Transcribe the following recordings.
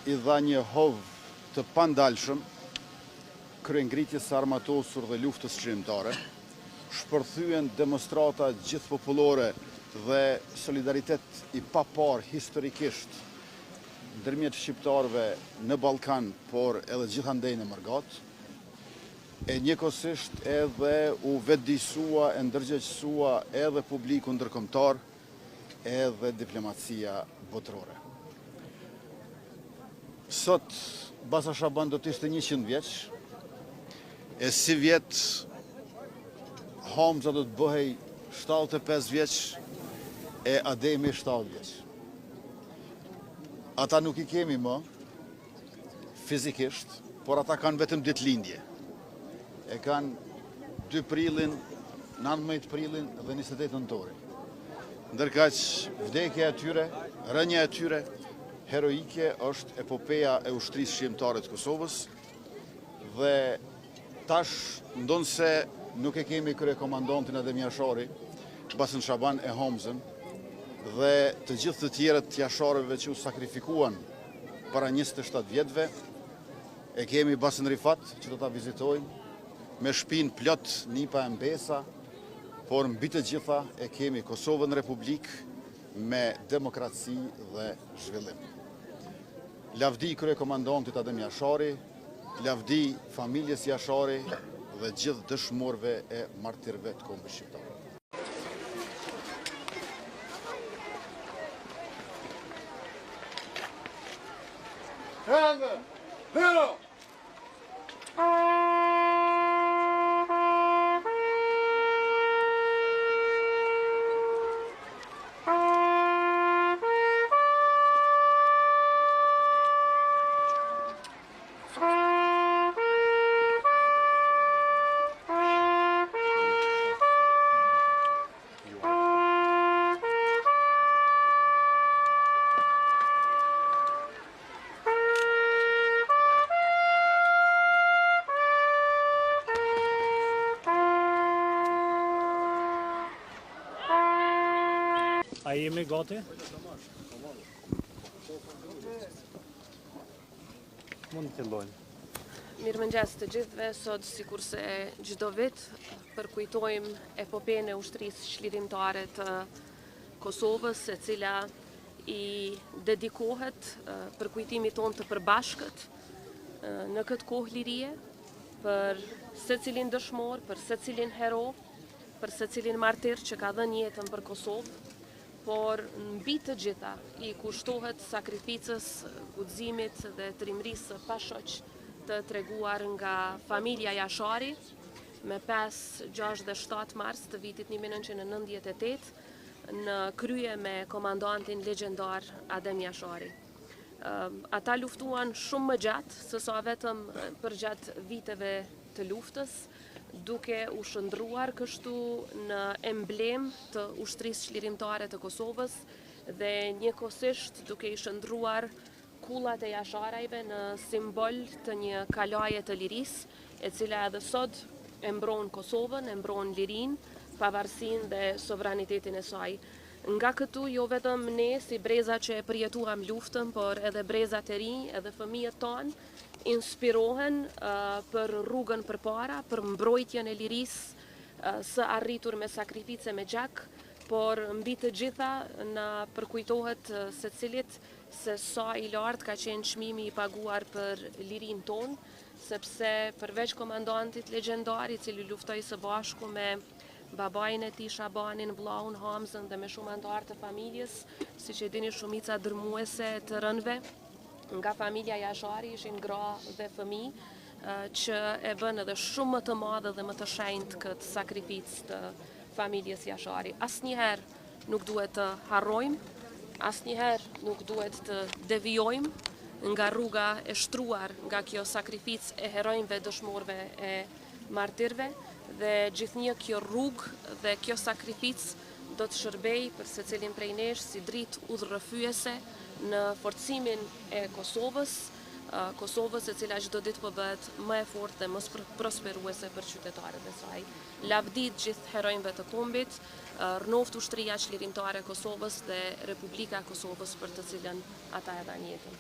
i dha një hov të pandalshëm kryengritjes së armatosur dhe luftës çlimtare, shpërthyen demonstrata gjithë popullore dhe solidaritet i papar historikisht ndërmjet shqiptarëve në Ballkan, por edhe gjithandej në Mërgat, e njëkohësisht edhe u vetëdijsua e ndërgjegjësua edhe publiku ndërkombëtar, edhe diplomacia botërore. Sot Basa Shaban do të ishte 100 vjeç, e si vjet Hamza do të bëhej 75 vjeç, e Ademi 70 vjeç. Ata nuk i kemi më fizikisht, por ata kanë vetëm ditëlindje. E kanë 2 prillin, 19 prillin dhe 28 nëntorin. Ndërkaq vdekja e tyre, rënja e tyre heroike është epopeja e ushtrisë shqiptare të Kosovës dhe tash ndonse nuk e kemi kryekomandantin Adem Jashari, Basen Shaban e Hamzën dhe të gjithë të tjerët jasharëve që u sakrifikuan para 27 vjetëve, e kemi Basen Rifat që do ta vizitojmë me shtëpinë plot nipa e mbesa, por mbi të gjitha e kemi Kosovën Republik me demokraci dhe zhvillim. Lavdi kryekomandantit Adem Jashari, lavdi familjes Jashari dhe gjithë dëshmorëve e martirëve të kombit shqiptar. A jemi gati? Mund të fillojmë. Mirëmëngjes të gjithëve, sot sikurse çdo vit përkujtojmë epopene e ushtrisë çlirimtare të Kosovës, e cila i dedikohet përkujtimit tonë të përbashkët në këtë kohë lirie, për secilin dëshmor, për secilin hero, për secilin martir që ka dhënë jetën për Kosovë, por mbi të gjitha i kushtohet sakrificës, guximit dhe trimërisë së pashoq të treguar nga familja Jashari me 5, 6 dhe 7 mars të vitit 1998 në krye me komandantin legjendar Adem Jashari. Ata luftuan shumë më gjatë, sësa vetëm përgjatë viteve të luftës, duke u shndruar kështu në emblem të ushtrisë çlirimtare të Kosovës dhe njëkohësisht duke i shndruar kullat e Jasharajve në simbol të një kalaje të lirisë, e cila edhe sot e mbron Kosovën, e mbron lirinë, pavarësinë dhe sovranitetin e saj. Nga këtu jo vetëm ne si breza që e përjetuam luftën, por edhe brezat e rinj, edhe fëmijët tonë inspirohen për rrugën përpara, për mbrojtjen e lirisë së arritur me sakrifice me gjak, por mbi të gjitha na përkujtohet secilit se sa i lartë ka qenë çmimi i paguar për lirinë tonë, sepse përveç komandantit legjendar i cili luftoi së bashku me babain e tij Shabanin, vllaun Hamzën dhe me shumë anëtar të familjes, siç e dini shumica dërmuese të rënëve nga familja Jashari ishin gra dhe fëmijë që e bën edhe shumë më të madhe dhe më të shenjtë këtë sakrificë të familjes Jashari. Asnjëherë nuk duhet të harrojmë, asnjëherë nuk duhet të devijojmë nga rruga e shtruar nga kjo sakrificë e heronjve, dëshmorëve e martirëve, dhe gjithnjë kjo rrugë dhe kjo sakrificë do të shërbej për secilin prej nesh si dritë udhërrëfyese në forcimin e Kosovës, e cila çdo ditë po bëhet më e fortë dhe më prosperuese për qytetarët e saj. Lavdit gjithë heronjve të kombit, rënoft ushtria çlirimtare e Kosovës dhe Republika e Kosovës për të cilën ata e dhanë jetën.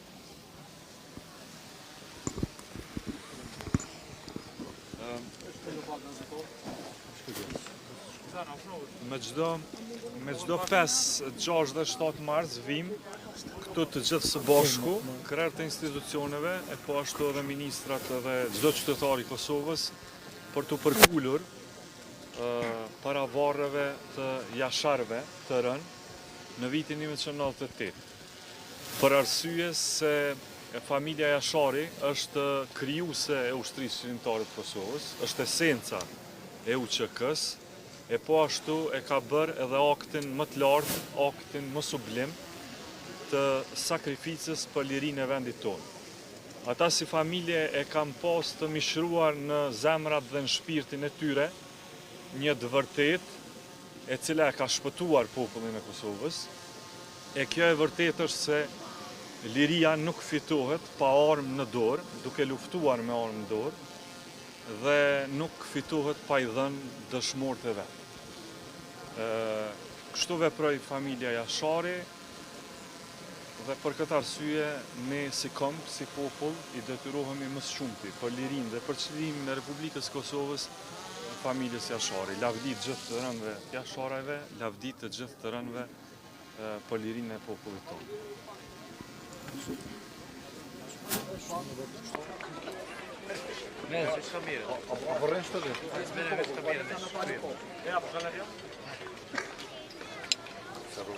Me çdo 5, 6 dhe 7 mars vim këtu të gjithë së bashku, krerët e institucioneve, e po ashtu edhe ministrat dhe çdo qytetar i Kosovës për të përkullur para varreve të jasharëve të rënë në vitin 1998. Për arsye se familja Jashari është krijuese e ushtrisë qëndrore të Kosovës, është esenca e UÇK-s, e po ashtu e ka bërë edhe aktin më të lartë, aktin më sublim të sakrificës për lirinë e vendit tonë. Ata si familje e kam pas të mishruar në zemrat dhe në shpirtin e tyre një të vërtet e cila e ka shpëtuar popullin e Kosovës. E kjo e vërtet është se liria nuk fitohet pa armë në dorë, duke luftuar me armë në dorë, dhe nuk fitohet pa i dhënë dëshmorët e vetë. Kështu veproi familja Jashari dhe për këtë arsye ne si këmbë, si popull, i detyrohemi më së shumti për lirinë dhe për çlimin e Republikës Kosovës familjes Jashari. Lavdi të gjithë të rënëve Jasharajve, lavdi të gjithë të rënëve për lirinë e popullit tonë. Cerro,